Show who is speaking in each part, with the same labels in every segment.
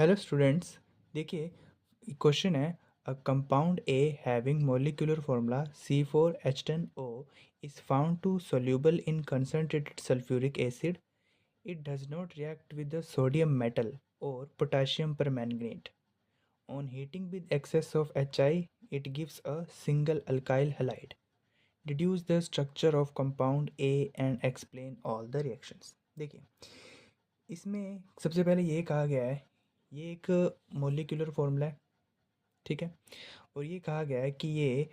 Speaker 1: Hello students. देखिए, question है a compound A having molecular formula C4H10O is found to soluble in concentrated sulfuric acid. It does not react with the sodium metal or potassium permanganate. On heating with excess of HI, it gives a single alkyl halide. Deduce the structure of compound A and explain all the reactions. देखिए, इसमें सबसे पहले ये कहा गया है, ये एक मोलिकुलर फॉर्मूला है, ठीक है। और ये कहा गया है कि ये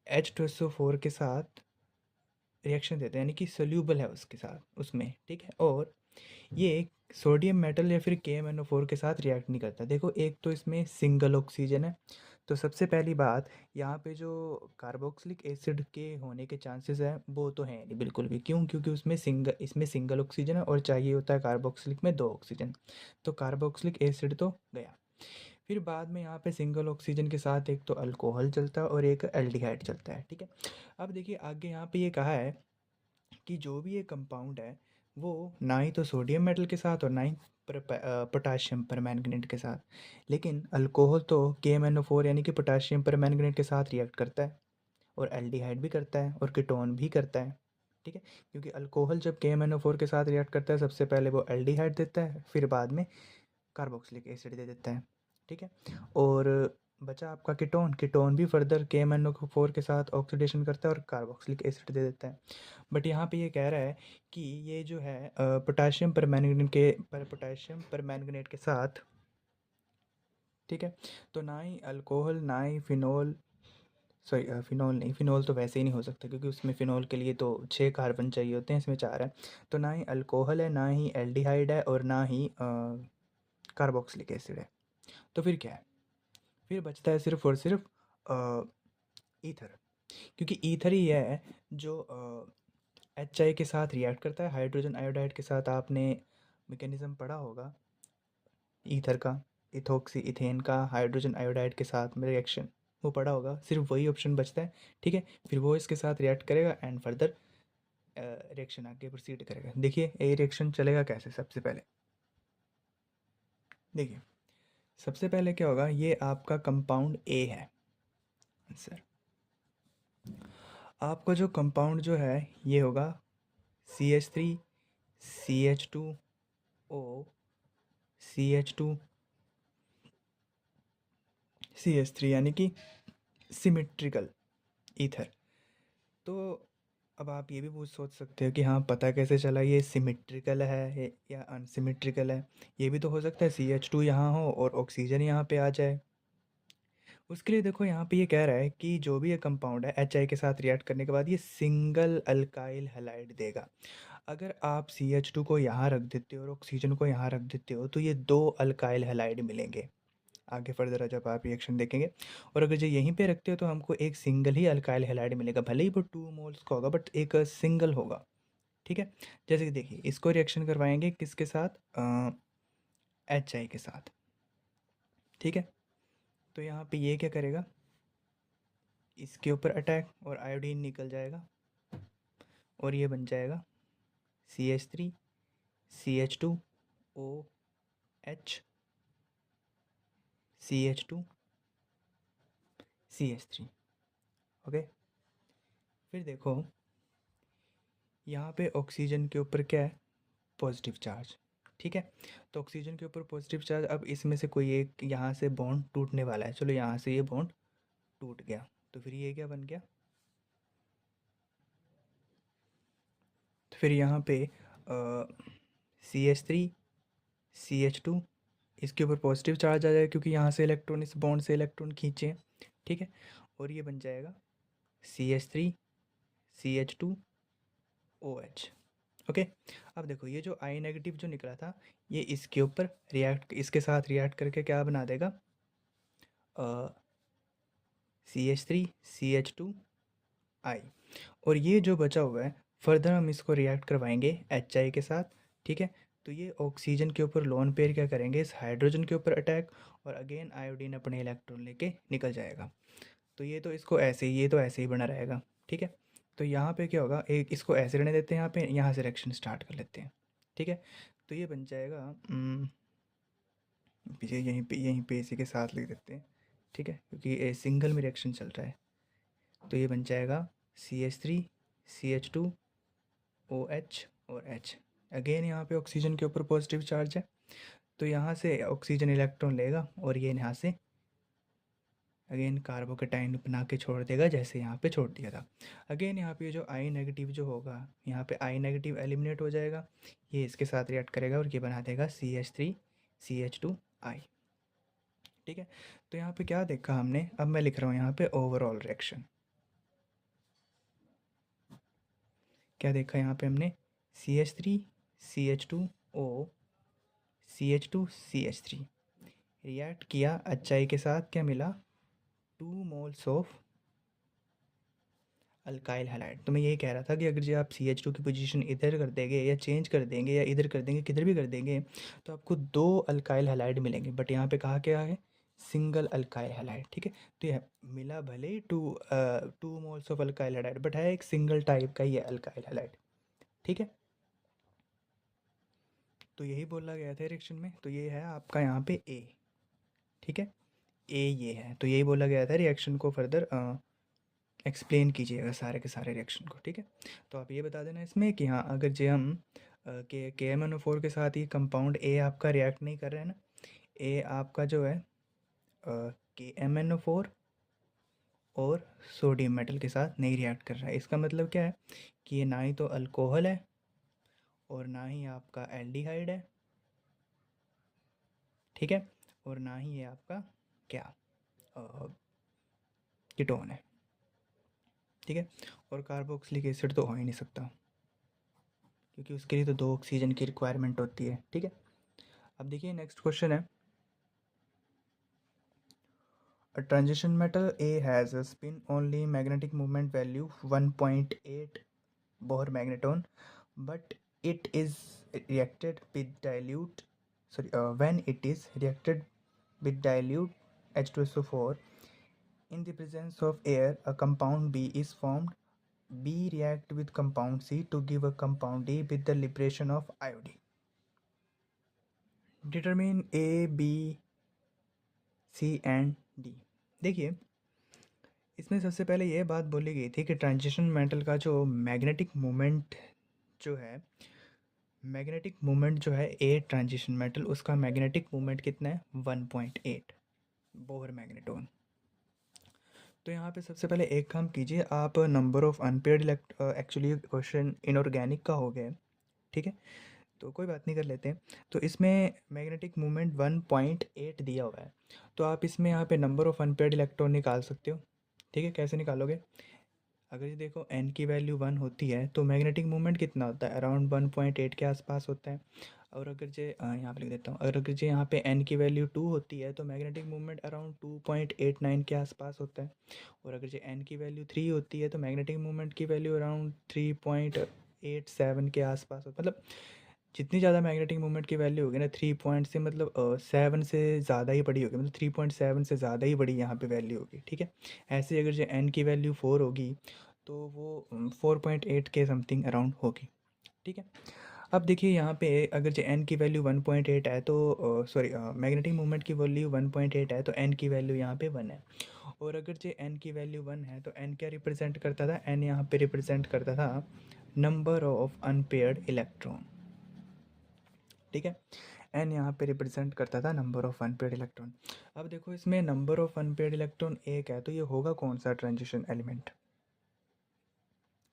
Speaker 1: H2SO4 के साथ रिएक्शन देते हैं, यानी कि सोल्यूबल है उसके साथ उसमें, ठीक है। और ये सोडियम मेटल या फिर KMnO4 के साथ रिएक्ट नहीं करता। देखो, एक तो इसमें सिंगल ऑक्सीजन है, तो सबसे पहली बात यहाँ पे जो कार्बोक्सिलिक एसिड के होने के चांसेस है वो तो है नहीं बिल्कुल भी। क्यों? क्योंकि इसमें सिंगल ऑक्सीजन है और चाहिए होता है कार्बोक्सिलिक में दो ऑक्सीजन, तो कार्बोक्सिलिक एसिड तो गया। फिर बाद में यहाँ पे सिंगल ऑक्सीजन के साथ एक तो अल्कोहल चलता है और एक एल्डिहाइड चलता है, ठीक है। अब देखिए आगे यहाँ पे ये कहा है कि जो भी ये कंपाउंड है वो ना ही तो सोडियम मेटल के साथ और ना ही पोटाशियम परमैंगनेट के साथ, लेकिन अल्कोहल तो KMnO4 यानी कि पोटाशियम परमैंगनेट के साथ रिएक्ट करता है और एल्डिहाइड भी करता है और कीटोन भी करता है, ठीक है। क्योंकि अल्कोहल जब KMnO4 के साथ रिएक्ट करता है सबसे पहले वो एल्डिहाइड देता है, फिर बाद में कार्बोक्सिलिक एसिड दे देता है, ठीक है। और बचा आपका कीटोन, कीटोन भी फर्दर KMnO4 के साथ ऑक्सीडेशन करता है और कार्बोक्सिलिक एसिड दे देता है। बट यहाँ पे ये कह रहा है कि ये जो है पोटाशियम परमैंगनेट के साथ, ठीक है। तो ना ही अल्कोहल ना ही फिनोल, सॉरी फिनोल नहीं, फिनोल तो वैसे ही नहीं हो सकता क्योंकि उसमें फिनोल के लिए तो 6 कार्बन चाहिए होते हैं, इसमें 4 है। तो ना ही अल्कोहल है, ना ही एल्डिहाइड है और ना ही कार्बोक्सिलिक एसिड है। तो फिर क्या है? फिर बचता है सिर्फ और सिर्फ ईथर। क्योंकि ईथर ही है जो HI के साथ रिएक्ट करता है हाइड्रोजन आयोडाइड के साथ। आपने मैकेनिज्म पढ़ा होगा ईथर का, इथोक्सी इथेन का हाइड्रोजन आयोडाइड के साथ में रिएक्शन, वो पढ़ा होगा। सिर्फ वही ऑप्शन बचता है, ठीक है। फिर वो इसके साथ रिएक्ट करेगा एंड फर्दर रिएक्शन आगे प्रोसीड करेगा। देखिए ये रिएक्शन चलेगा कैसे। सबसे पहले देखिए, सबसे पहले क्या होगा, ये आपका कंपाउंड ए है आंसर। आपका जो कंपाउंड जो है ये होगा CH3 CH2O CH2CH3, यानी कि सिमेट्रिकल ईथर। तो अब आप ये भी पूछ सोच सकते हो कि हाँ, पता कैसे चला ये सिमेट्रिकल है या अनसिमेट्रिकल है। ये भी तो हो सकता है CH2 यहाँ हो और ऑक्सीजन यहाँ पे आ जाए। उसके लिए देखो यहाँ पे ये कह रहा है कि जो भी ये कंपाउंड है HI के साथ रिएक्ट करने के बाद ये सिंगल अल्काइल हैलाइड देगा। अगर आप CH2 को यहाँ रख देते हो और ऑक्सीजन को यहाँ रख देते हो तो ये दो अल्काइल हैलाइड मिलेंगे आगे फर्दर जब आप रिएक्शन देखेंगे। और अगर जो यहीं पे रखते हो तो हमको एक सिंगल ही अल्काइल हैलाइड मिलेगा, भले ही वो 2 मोल्स का होगा बट एक सिंगल होगा, ठीक है। जैसे कि देखिए इसको रिएक्शन करवाएंगे किसके साथ, HI के साथ, ठीक है। तो यहाँ पे ये क्या करेगा, इसके ऊपर अटैक और आयोडीन निकल जाएगा और ये बन जाएगा CH3 CH2OH CH2CH3, ओके। फिर देखो यहाँ पे ऑक्सीजन के ऊपर क्या है, पॉजिटिव चार्ज, ठीक है। तो ऑक्सीजन के ऊपर पॉजिटिव चार्ज, अब इसमें से कोई एक यहाँ से बॉन्ड टूटने वाला है। चलो यहाँ से ये बॉन्ड टूट गया तो फिर ये क्या बन गया, तो फिर यहाँ पे CH3 CH2, इसके ऊपर पॉजिटिव चार्ज आ जाएगा क्योंकि यहाँ से इलेक्ट्रॉन, इस बॉन्ड से इलेक्ट्रॉन खींचे हैं, ठीक है। और ये बन जाएगा CH3 CH2OH, ओके। अब देखो ये जो I नेगेटिव जो निकला था ये इसके ऊपर रिएक्ट, इसके साथ रिएक्ट करके क्या बना देगा, CH3 CH2I। और ये जो बचा हुआ है फर्दर हम इसको रिएक्ट करवाएंगे HI के साथ, ठीक है। तो ये ऑक्सीजन के ऊपर लोन पेयर क्या करेंगे, इस हाइड्रोजन के ऊपर अटैक और अगेन आयोडीन अपने इलेक्ट्रॉन लेके निकल जाएगा। तो ये तो इसको ऐसे ही, ये तो ऐसे ही बना रहेगा, ठीक है। तो यहाँ पे क्या होगा, एक इसको ऐसे रहने देते हैं, यहाँ पे यहाँ से रिएक्शन स्टार्ट कर लेते हैं, ठीक है। तो ये बन जाएगा पीछे यहीं पे इसी के साथ लिख देते हैं, ठीक है, क्योंकि ये सिंगल में रिएक्शन चल रहा है। तो ये बन जाएगा CH3 CH2 OH और H। अगेन यहाँ पे ऑक्सीजन के ऊपर पॉजिटिव चार्ज है, तो यहाँ से ऑक्सीजन इलेक्ट्रॉन लेगा और ये यहाँ से अगेन कार्बोकेटाइन बना के छोड़ देगा, जैसे यहाँ पे छोड़ दिया था। अगेन यहाँ पे जो I नेगेटिव जो होगा, यहाँ पे I नेगेटिव एलिमिनेट हो जाएगा, ये इसके साथ रिएक्ट करेगा और ये बना देगा CH3 CH2I। ठीक है, तो यहाँ पे क्या देखा हमने, अब मैं लिख रहा हूँ यहाँ पे ओवरऑल रिएक्शन। क्या देखा यहाँ पे हमने, CH3 CH2O CH2 CH3 react किया HI के साथ, क्या मिला, 2 मोल्स ऑफ अल्काइल हैलाइड। तो मैं यही कह रहा था कि अगर जो आप CH2 की पोजीशन इधर कर देंगे या चेंज कर देंगे या इधर कर देंगे, किधर भी कर देंगे, तो आपको 2 अल्काइल हैलाइड मिलेंगे। बट यहाँ पे कहा क्या है, सिंगल अल्काइल हैलाइड। ठीक है, तो यह मिला भले ही 2 moles of alkyl halide, but है एक सिंगल टाइप का ये अल्काइल हैलाइड। ठीक है, तो यही बोला गया था रिएक्शन में। तो ये है आपका यहाँ पे A। ठीक है, A ये है, तो यही बोला गया था रिएक्शन को फर्दर एक्सप्लेन कीजिएगा सारे के सारे रिएक्शन को। ठीक है, तो आप ये बता देना इसमें कि हाँ, अगर जे हम KMnO4 के साथ ये कंपाउंड A आपका रिएक्ट नहीं कर रहा है ना, A आपका जो है KMnO4 और सोडियम मेटल के साथ नहीं रिएक्ट कर रहा है, इसका मतलब क्या है कि ये ना ही तो अल्कोहल है और ना ही आपका एल्डिहाइड है। ठीक है, और ना ही ये आपका क्या कीटोन है। ठीक है, और कार्बोक्सिलिक एसिड तो हो ही नहीं सकता, क्योंकि उसके लिए तो 2 ऑक्सीजन की रिक्वायरमेंट होती है। ठीक है, अब देखिए नेक्स्ट क्वेश्चन है, a transition metal A has a spin only magnetic moment value 1.8 Bohr magneton, but it is reacted with dilute when it is reacted with dilute H2SO4 in the presence of air, a compound B is formed. B react with compound C to give a compound D with the liberation of iodine. Determine A, B, C and D। देखिए, इसमें सबसे पहले ये बात बोली गई थी कि ट्रांजिशन मेटल का जो मैग्नेटिक मोमेंट जो है, मैग्नेटिक मोमेंट जो है ए ट्रांजिशन मेटल, उसका मैग्नेटिक मोमेंट कितना है, 1.8 बोहर मैग्नेटॉन। तो यहाँ पे सबसे पहले एक काम कीजिए आप, number of unpaired actually question inorganic का हो गया है। ठीक है, तो कोई बात नहीं, कर लेते हैं। तो इसमें मैग्नेटिक मोमेंट 1.8 दिया हुआ है, तो आप इसमें यहाँ पे नंबर ऑफ अनपेयर्ड इलेक्ट्रॉन निकाल सकते हो। ठीक है, कैसे निकालोगे, अगर ये देखो n की वैल्यू 1 होती है तो मैग्नेटिक मोमेंट कितना होता है, अराउंड 1.8 के आसपास होता है। और अगर जे यहाँ पे लिख देता हूँ, अगर अगर जे यहाँ पे n की वैल्यू 2 होती है तो मैग्नेटिक मोमेंट अराउंड 2.89 के आसपास होता है। और अगर जे n की वैल्यू 3 होती है तो मैग्नेटिक मोमेंट की वैल्यू अराउंड 3.87 के आसपास होता है। मतलब जितनी ज़्यादा मैग्नेटिक मोमेंट की वैल्यू होगी ना, 3 पॉइंट से मतलब 7 से ज़्यादा ही बड़ी होगी, मतलब 3.7 से ज़्यादा ही बड़ी यहाँ पे वैल्यू होगी। ठीक है, ऐसे अगर जो n की वैल्यू 4 होगी तो वो 4.8 के समथिंग अराउंड होगी। ठीक है, अब देखिए यहाँ पे अगर जो n की वैल्यू 1.8 है तो सॉरी, मैग्नेटिक मोमेंट की वैल्यू 1.8 है तो n की वैल्यू यहाँ पे 1 है। और अगर जो n की वैल्यू 1 है तो n क्या रिप्रेजेंट करता था, n यहाँ पे रिप्रेजेंट करता था नंबर ऑफ अनपेयर्ड इलेक्ट्रॉन। ठीक है, एन यहाँ पे रिप्रेजेंट करता था नंबर ऑफ अनपेयर्ड इलेक्ट्रॉन। अब देखो इसमें नंबर ऑफ अनपेयर्ड इलेक्ट्रॉन एक है, तो ये होगा कौन सा ट्रांजिशन एलिमेंट,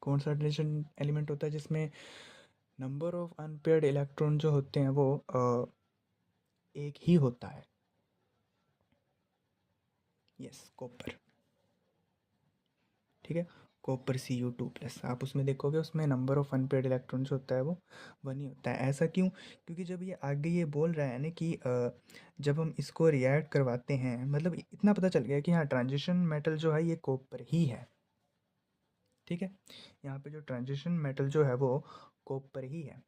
Speaker 1: कौन सा ट्रांजिशन एलिमेंट होता है जिसमें नंबर ऑफ अनपेयर्ड इलेक्ट्रॉन जो होते हैं वो एक ही होता है। Yes, copper. ठीक है, कॉपर Cu2+, आप उसमें देखोगे उसमें नंबर ऑफ अनपेयर्ड इलेक्ट्रॉन जो होता है वो 1 ही होता है। ऐसा क्यों, क्योंकि जब ये आगे ये बोल रहा है ना कि जब हम इसको रिएक्ट करवाते हैं, मतलब इतना पता चल गया कि हाँ, ट्रांजिशन मेटल जो है ये कॉपर ही है। ठीक है, यहाँ पे जो ट्रांजिशन मेटल जो है वो कॉपर ही है,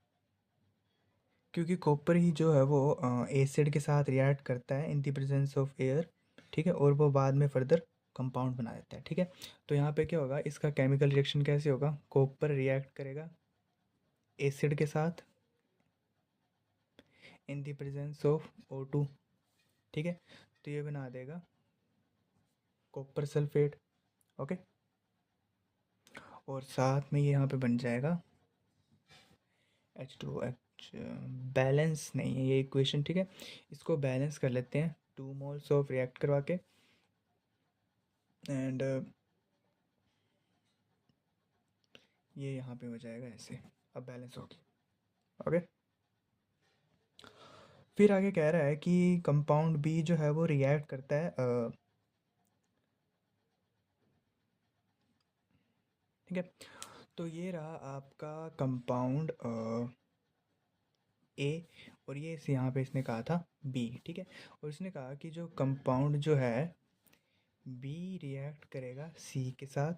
Speaker 1: क्योंकि कॉपर ही जो है वो एसिड के साथ रिएक्ट करता है in the presence of air. ठीक है, और वो बाद में फर्दर कंपाउंड बना देता है। ठीक है, तो यहाँ पे क्या होगा, इसका केमिकल रिएक्शन कैसे होगा, कॉपर रिएक्ट करेगा एसिड के साथ in the presence of O2। ठीक है। तो ये बना देगा कॉपर सल्फेट। ओके। और साथ में ये यहाँ पे बन जाएगा H2H। बैलेंस नहीं है ये इक्वेशन, ठीक है। इसको बैलेंस कर लेते हैं 2 मोल्स ऑफ रिएक्ट करवा के। एंड ये यहाँ पे हो जाएगा ऐसे। अब बैलेंस होगी। ओके। फिर आगे कह रहा है कि कंपाउंड बी जो है वो रिएक्ट करता है, ठीक है। तो ये रहा आपका कंपाउंड ए, और ये इस यहाँ पे इसने कहा था बी, ठीक है। और इसने कहा कि जो कंपाउंड जो है बी रिएक्ट करेगा सी के साथ,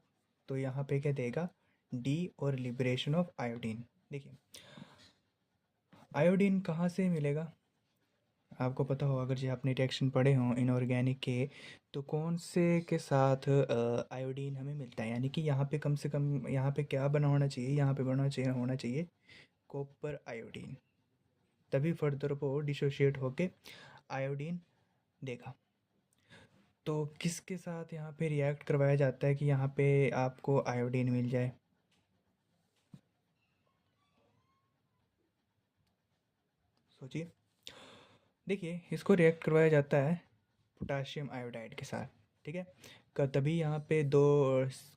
Speaker 1: तो यहाँ पे क्या देगा डी और लिबरेशन ऑफ आयोडीन। देखिए आयोडीन कहाँ से मिलेगा, आपको पता हो अगर जी आपने रिएक्शन पढ़े हों इनऑर्गेनिक के, तो कौन से के साथ आयोडीन हमें मिलता है, यानी कि यहाँ पे कम से कम यहाँ पे क्या बना होना चाहिए, यहाँ पे बना चाहिए होना चाहिए कॉपर आयोडीन, तभी फर्दर वो डिसोशिएट होके आयोडीन देगा। तो किसके साथ यहाँ पे रिएक्ट करवाया जाता है कि यहाँ पे आपको आयोडीन मिल जाए, सोचिए। देखिए इसको रिएक्ट करवाया जाता है पोटाशियम आयोडाइड के साथ, ठीक है। तभी यहाँ पे दो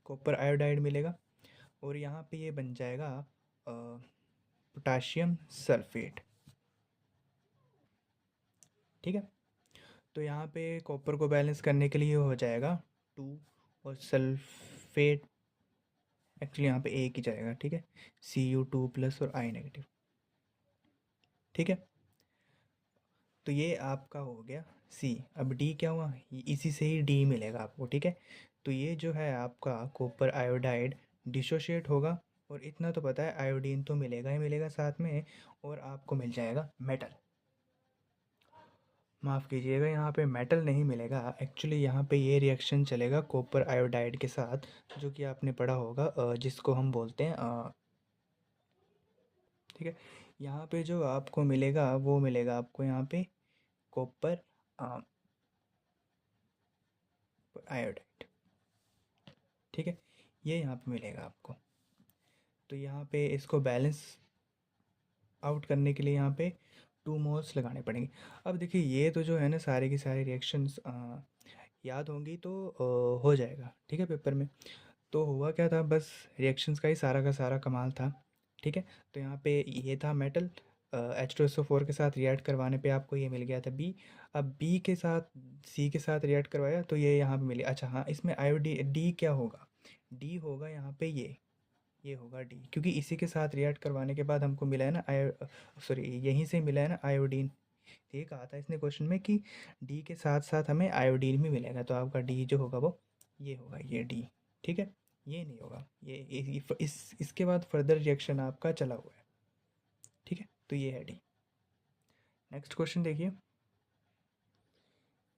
Speaker 1: कॉपर आयोडाइड मिलेगा, और यहाँ पे ये बन जाएगा पोटाशियम सल्फेट, ठीक है। तो यहाँ पे कॉपर को बैलेंस करने के लिए हो जाएगा 2, और सल्फेट एक्चुअली यहाँ पे एक ही जाएगा, ठीक है, Cu2+ और I नेगेटिव, ठीक है। तो ये आपका हो गया सी। अब डी क्या हुआ, इसी से ही डी मिलेगा आपको, ठीक है। तो ये जो है आपका कॉपर आयोडाइड डिसोशिएट होगा, और इतना तो पता है आयोडीन तो मिलेगा ही मिलेगा साथ में, और आपको मिल जाएगा मेटल। माफ़ कीजिएगा यहाँ पे मेटल नहीं मिलेगा, एक्चुअली यहाँ पे ये रिएक्शन चलेगा कॉपर आयोडाइड के साथ, जो कि आपने पढ़ा होगा जिसको हम बोलते हैं, ठीक है। यहाँ पे जो आपको मिलेगा वो मिलेगा आपको यहाँ पे कॉपर आयोडाइड, ठीक है। ये यहाँ पे मिलेगा आपको। तो यहाँ पे इसको बैलेंस आउट करने के लिए यहाँ पे 2 मोल्स लगाने पड़ेंगे। अब देखिए ये तो जो है ना सारे की सारी रिएक्शंस याद होंगी तो हो जाएगा, ठीक है, पेपर में। तो हुआ क्या था, बस रिएक्शंस का ही सारा का सारा कमाल था, ठीक है। तो यहाँ पे ये था मेटल, H2SO4 के साथ रिएक्ट करवाने पे आपको ये मिल गया था बी। अब बी के साथ सी के साथ रिएक्ट करवाया तो ये यहाँ पे मिले। अच्छा हाँ, इसमें आयोडी डी क्या होगा, डी होगा यहाँ पे ये होगा डी, क्योंकि इसी के साथ रिएक्ट करवाने के बाद हमको मिला है ना सॉरी यहीं से मिला है ना आयोडीन। ये कहा था इसने क्वेश्चन में कि डी के साथ साथ हमें आयोडीन भी मिलेगा, तो आपका डी जो होगा वो ये होगा, ये डी, ठीक है। ये नहीं होगा, ये इसके बाद फर्दर रिएक्शन आपका चला हुआ है, ठीक है। तो ये है डी। नेक्स्ट क्वेश्चन देखिए,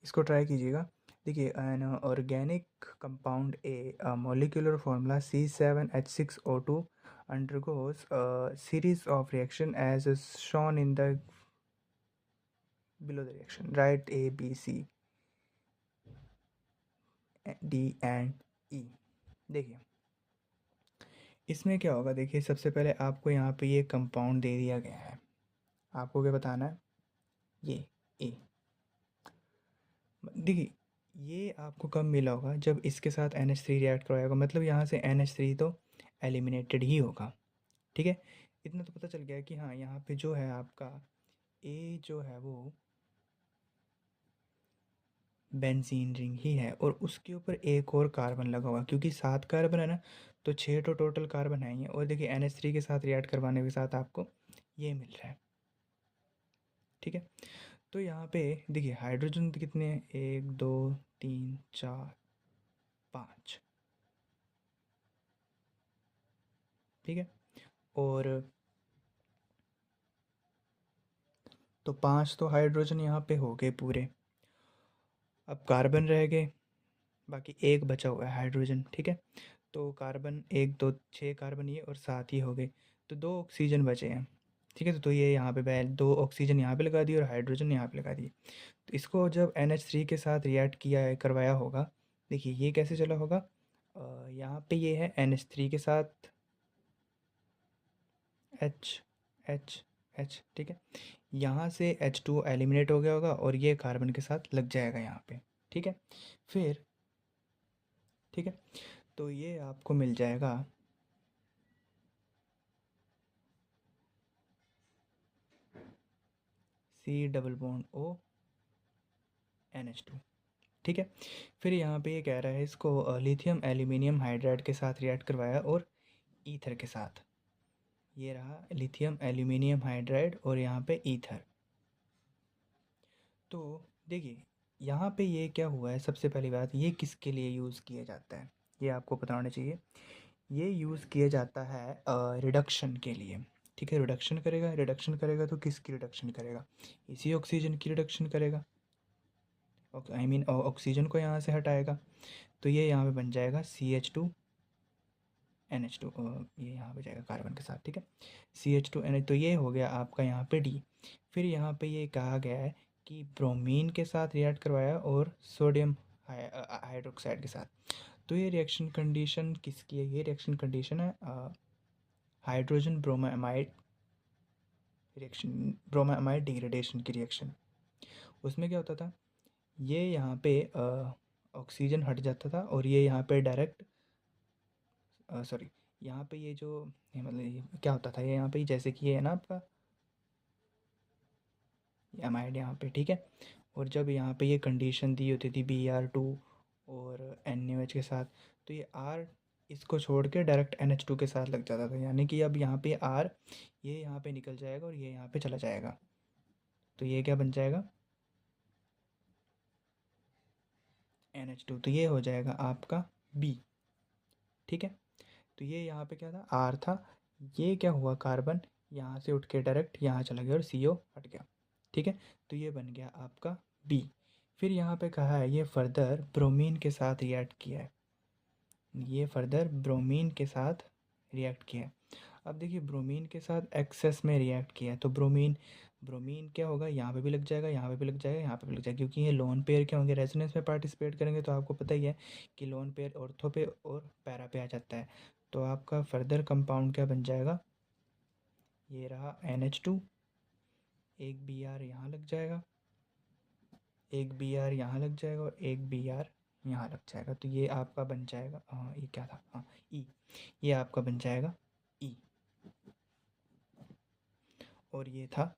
Speaker 1: इसको ट्राई कीजिएगा। देखिए an organic compound A molecular formula C7H6O2 undergoes a series of reaction as is shown in the below the reaction, write A B C D and E। देखिए इसमें क्या होगा, देखिए सबसे पहले आपको यहाँ पे ये कंपाउंड दे दिया गया है, आपको क्या बताना है, ये ए। देखिए ये आपको कब मिला होगा, जब इसके साथ NH3 रिएक्ट करवाया होगा, मतलब यहाँ से NH3 तो एलिमिनेटेड ही होगा, ठीक है। इतना तो पता चल गया कि हाँ यहाँ पे जो है आपका ए जो है वो बेंजीन रिंग ही है, और उसके ऊपर एक और कार्बन लगा हुआ, क्योंकि 7 कार्बन है ना, तो 6 तो टोटल कार्बन है ही। और देखिए NH3 के साथ रिएक्ट करवाने के साथ आपको ये मिल रहा है, ठीक है। तो यहाँ पे देखिए हाइड्रोजन कितने हैं, 1 2 3 4 5, ठीक है। और तो 5 तो हाइड्रोजन यहाँ पे हो गए पूरे। अब कार्बन रह गए, बाकी एक बचा हुआ है हाइड्रोजन, ठीक है। तो कार्बन 1 2 6 कार्बन ये और 7 ही हो गए, तो 2 ऑक्सीजन बचे हैं। ठीक है। तो ये यहाँ पे दो ऑक्सीजन यहाँ पे लगा दिए और हाइड्रोजन यहाँ पे लगा दिए। तो इसको जब NH3 के साथ रिएक्ट किया है, करवाया होगा, देखिए ये कैसे चला होगा। यहाँ पे ये है NH3 के साथ H H H, ठीक है। यहाँ से H2 एलिमिनेट हो गया होगा और ये कार्बन के साथ लग जाएगा यहाँ पे, ठीक है। फिर ठीक है, तो ये आपको मिल जाएगा C⋅O NH2, ठीक है। फिर यहाँ पे ये कह रहा है इसको लिथियम एल्यूमिनियम हाइड्राइड के साथ रिएक्ट करवाया और ईथर के साथ। ये रहा लिथियम एल्यूमिनियम हाइड्राइड और यहाँ पे ईथर। तो देखिए यहाँ पे ये क्या हुआ है, सबसे पहली बात ये किसके लिए यूज़ किया जाता है ये आपको पता होना चाहिए। ये यूज़ किया जाता है रिडक्शन के लिए, ठीक है। रिडक्शन करेगा, रिडक्शन करेगा तो किसकी रिडक्शन करेगा, इसी ऑक्सीजन की रिडक्शन करेगा। आई मीन ऑक्सीजन को यहाँ से हटाएगा। तो ये यहाँ पे बन जाएगा CH2NH2, ये यहाँ पे जाएगा कार्बन के साथ, ठीक है। CH2NH, तो ये हो गया आपका यहाँ पे D। फिर यहाँ पे ये कहा गया है कि ब्रोमीन के साथ रिएक्ट करवाया और सोडियम हाइड्रोक्साइड के साथ। तो ये रिएक्शन कंडीशन किसकी है, ये रिएक्शन कंडीशन है hydrogen bromide reaction, bromide degradation की रिएक्शन। उसमें क्या होता था, ये यहाँ पे ऑक्सीजन हट जाता था और ये यहाँ पे डायरेक्ट सॉरी, यहाँ पे ये जो ये मतलब ये क्या होता था, ये यहाँ पे जैसे कि ये है ना आपका एमाइड यहाँ पे, ठीक है। और जब यहाँ पे ये कंडीशन दी होती थी Br2 और NaOH के साथ, तो ये R इसको छोड़ के डायरेक्ट NH2 के साथ लग जाता था। यानी कि अब यहाँ पे R ये यहाँ पे निकल जाएगा और ये यहाँ पे चला जाएगा। तो ये क्या बन जाएगा NH2, तो ये हो जाएगा आपका B, ठीक है। तो ये यहाँ पे क्या था, R था। ये क्या हुआ, कार्बन यहाँ से उठ के डायरेक्ट यहाँ चला गया और CO हट गया, ठीक है। तो ये बन गया आपका B। फिर यहाँ पे कहा है ये फर्दर ब्रोमीन के साथ रिएक्ट किया है, ये फर्दर ब्रोमीन के साथ रिएक्ट किया है। अब देखिए ब्रोमीन के साथ एक्सेस में रिएक्ट किया है तो ब्रोमीन ब्रोमीन क्या होगा, यहाँ पे भी लग जाएगा, यहाँ पे भी लग जाएगा, यहाँ पे भी लग जाएगा, क्योंकि ये लोन पेयर क्या होंगे, रेजोनेंस में पार्टिसिपेट करेंगे। तो आपको पता ही है कि लोन पेयर ऑर्थो पे और पैरा पे आ जाता है। तो आपका फर्दर कंपाउंड क्या बन जाएगा, ये रहा NH2, एक Br यहाँ लग जाएगा, एक Br यहाँ लग जाएगा और एक Br यहाँ लग जाएगा। तो ये आपका बन जाएगा, हाँ ये क्या था, हाँ E, ये आपका बन जाएगा E। और ये था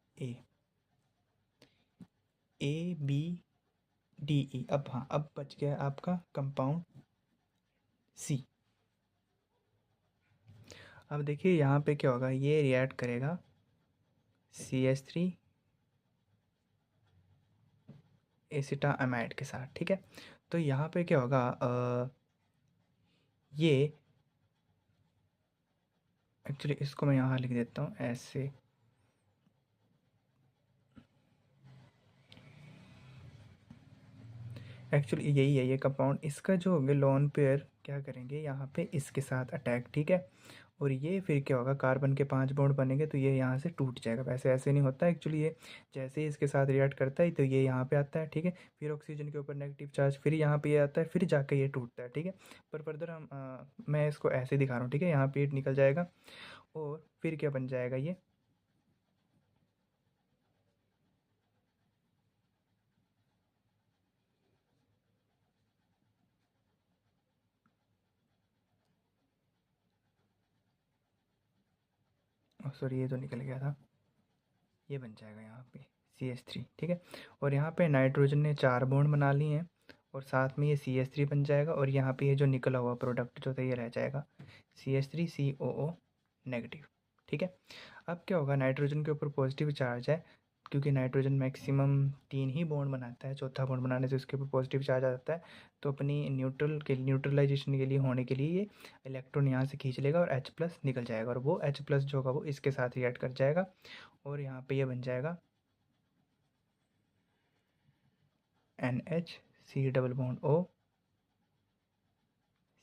Speaker 1: ABDE। अब हाँ, अब बच गया आपका कंपाउंड C। अब देखिए यहाँ पे क्या होगा, ये रिएक्ट करेगा CH3 एसिटामाइड के साथ, ठीक है। तो यहाँ पे क्या होगा, ये एक्चुअली इसको मैं यहाँ लिख देता हूँ ऐसे। एक्चुअली यही है ये कंपाउंड, इसका जो होंगे लोन पेयर क्या करेंगे यहाँ पे इसके साथ अटैक, ठीक है। और ये फिर क्या होगा, कार्बन के 5 बॉन्ड बनेंगे तो ये यहाँ से टूट जाएगा। वैसे ऐसे नहीं होता एक्चुअली, ये जैसे ही इसके साथ रिएक्ट करता है तो ये यहाँ पे आता है, ठीक है। फिर ऑक्सीजन के ऊपर नेगेटिव चार्ज, फिर यहाँ पे ये आता है, फिर जाके ये टूटता है, ठीक है। पर फर्दर हम मैं इसको ऐसे दिखा रहा हूँ, ठीक है। यहाँ पे निकल जाएगा और फिर क्या बन जाएगा ये, सॉरी ये तो निकल गया था, ये बन जाएगा यहाँ पे CH3, ठीक है। और यहाँ पे नाइट्रोजन ने 4 बॉन्ड बना लिए हैं और साथ में ये CH3 बन जाएगा और यहाँ पे ये जो निकला हुआ प्रोडक्ट जो था ये रह जाएगा CH3COO नेगेटिव, ठीक है। अब क्या होगा, नाइट्रोजन के ऊपर पॉजिटिव चार्ज है, क्योंकि नाइट्रोजन मैक्सिमम 3 ही बॉन्ड बनाता है, चौथा बॉन्ड बनाने से उसके ऊपर पॉजिटिव चार्ज आ जाता है। तो अपनी न्यूट्रलाइजेशन के लिए होने के लिए ये इलेक्ट्रॉन यहाँ से खींच लेगा और H+ निकल जाएगा और वो H+ जो होगा वो इसके साथ रिएक्ट कर जाएगा और यहाँ पे ये बन जाएगा NH, C⋅O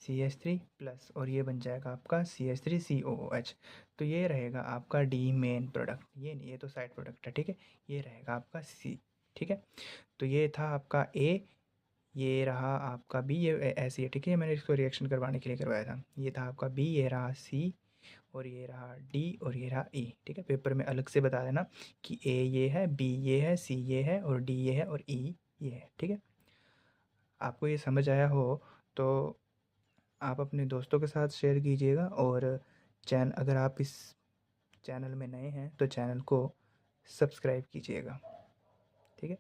Speaker 1: CH3 प्लस, और ये बन जाएगा आपका CH3COOH। तो ये रहेगा आपका डी मेन प्रोडक्ट, ये नहीं, ये तो साइड प्रोडक्ट है, ठीक है। ये रहेगा आपका C, ठीक है। तो ये था आपका A, ये रहा आपका B, ये ऐसे ही है, ठीक है। मैंने इसको रिएक्शन करवाने के लिए करवाया था। ये था आपका B, ये रहा C, और ये रहा D, और ये रहा E, ठीक है। पेपर में अलग से बता देना कि A ये है, B ये है, C ये है, और D ये है, और E ये है, ठीक है। आपको ये समझ आया हो तो आप अपने दोस्तों के साथ शेयर कीजिएगा, और अगर आप इस चैनल में नए हैं तो चैनल को सब्सक्राइब कीजिएगा, ठीक है।